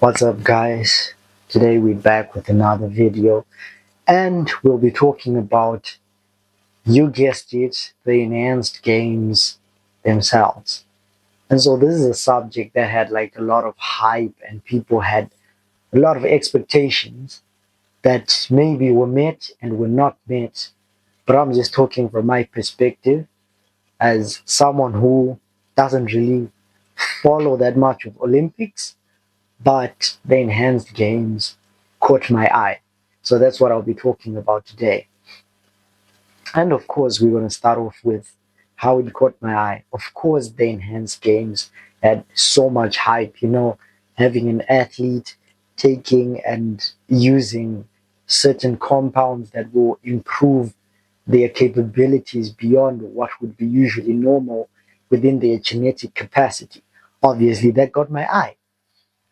What's up, guys? Today we're back with another video, and we'll be talking about, you guessed it, the enhanced games themselves. And so this is a subject that had like a lot of hype, and people had a lot of expectations that maybe were met and were not met. But I'm just talking from my perspective as someone who doesn't really follow that much of Olympics, but the enhanced games caught my eye. So that's what I'll be talking about today. And of course, we're going to start off with how it caught my eye. Of course, the enhanced games had so much hype, having an athlete taking and using certain compounds that will improve their capabilities beyond what would be usually normal within their genetic capacity. Obviously, that got my eye.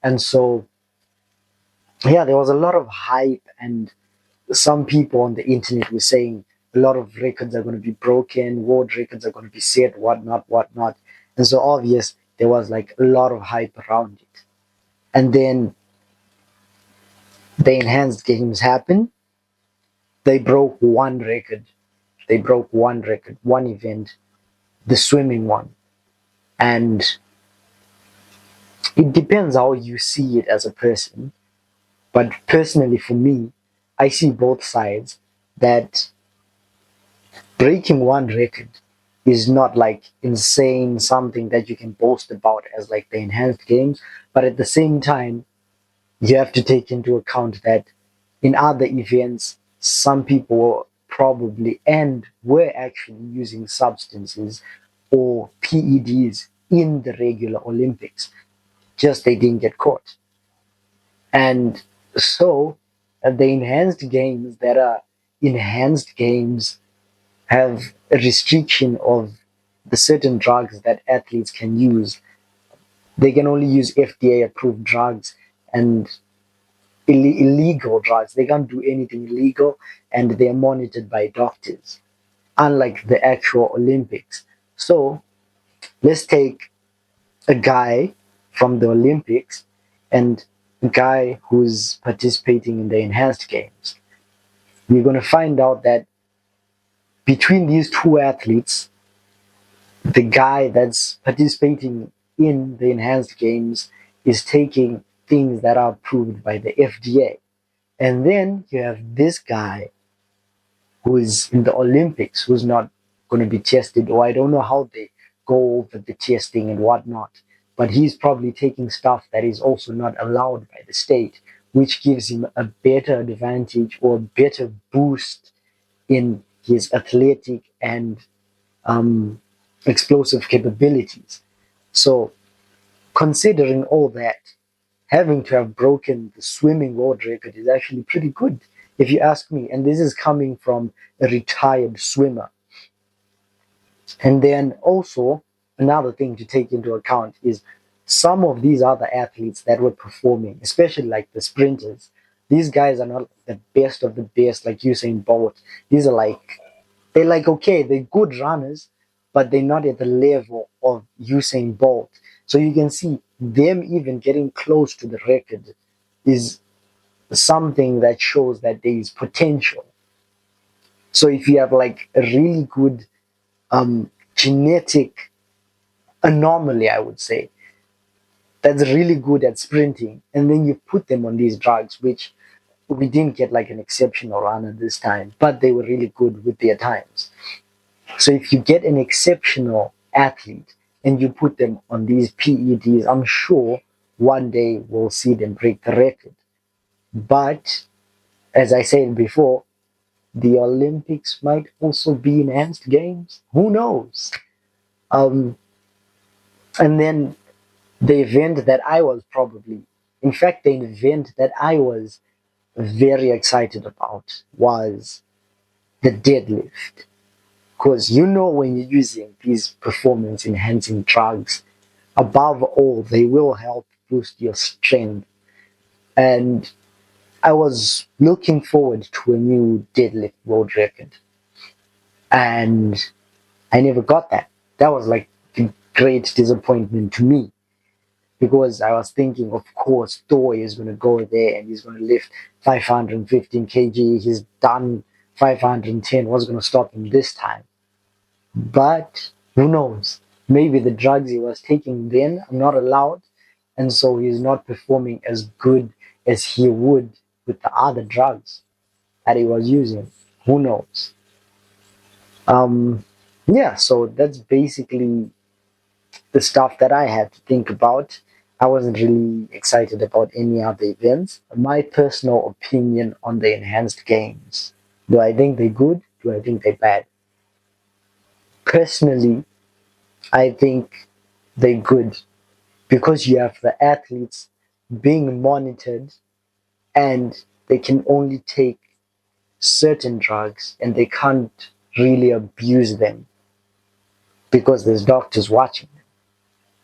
And so yeah, there was a lot of hype, and some people on the internet were saying a lot of records are going to be broken, world records are going to be set, whatnot, whatnot. And so, obvious, there was like a lot of hype around it. And then the enhanced games happened. They broke one record. They broke one record, one event, the swimming one. And it depends how you see it as a person. But personally, for me, I see both sides that breaking one record is not like insane something that you can boast about as like the enhanced games, but at the same time you have to take into account that in other events some people probably and were actually using substances or PEDs in the regular Olympics, just they didn't get caught. And so the enhanced games that are enhanced games have a restriction of the certain drugs that athletes can use. They can only use FDA approved drugs and illegal drugs. They can't do anything illegal, and they're monitored by doctors, unlike the actual Olympics. So let's take a guy from the Olympics and a guy who's participating in the enhanced games. You're going to find out that between these two athletes, the guy that's participating in the enhanced games is taking things that are approved by the FDA. And then you have this guy who is in the Olympics who's not going to be tested, or I don't know how they go over the testing and whatnot, but he's probably taking stuff that is also not allowed by the state, which gives him a better advantage or a better boost in his athletic and explosive capabilities. So, considering all that, having to have broken the swimming world record is actually pretty good, if you ask me. And this is coming from a retired swimmer. And then also, another thing to take into account is some of these other athletes that were performing, especially like the sprinters, these guys are not the best of the best, like Usain Bolt. These are like, they're like, okay, they're good runners, but they're not at the level of Usain Bolt. So you can see them even getting close to the record is something that shows that there is potential. So if you have like a really good genetic anomaly, I would say, that's really good at sprinting, and then you put them on these drugs, which we didn't get like an exceptional runner this time, but they were really good with their times. So if you get an exceptional athlete and you put them on these PEDs, I'm sure one day we'll see them break the record. But as I said before, the Olympics might also be enhanced games. Who knows? Um, and then the event that I was probably, in fact, the event that I was very excited about was the deadlift. Because when you're using these performance enhancing drugs, above all, they will help boost your strength. And I was looking forward to a new deadlift world record. And I never got that. That was like a great disappointment to me. because I was thinking, of course, Thor is going to go there and he's going to lift 515 kg. He's done 510. What's going to stop him this time? But who knows? Maybe the drugs he was taking then are not allowed, and so he's not performing as good as he would with the other drugs that he was using. Who knows? Um, yeah, so that's basically the stuff that I had to think about. I wasn't really excited about any other events. My personal opinion on the enhanced games. Do I think they're good? Do I think they're bad? Personally, I think they're good because you have the athletes being monitored and they can only take certain drugs and they can't really abuse them because there's doctors watching them.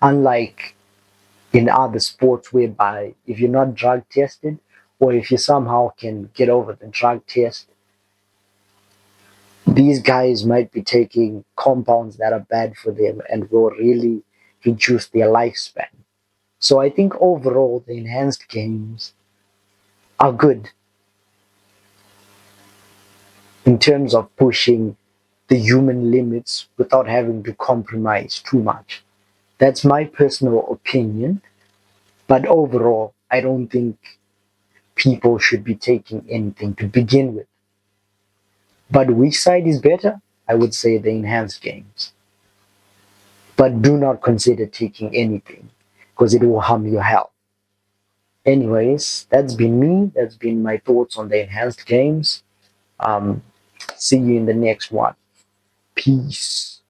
Unlike in other sports whereby if you're not drug tested or if you somehow can get over the drug test, these guys might be taking compounds that are bad for them and will really reduce their lifespan. So I think overall the enhanced games are good in terms of pushing the human limits without having to compromise too much. That's my personal opinion, but overall, I don't think people should be taking anything to begin with. But which side is better? I would say the enhanced games. But do not consider taking anything because it will harm your health. Anyways, that's been me. That's been my thoughts on the enhanced games. Um, See you in the next one. Peace.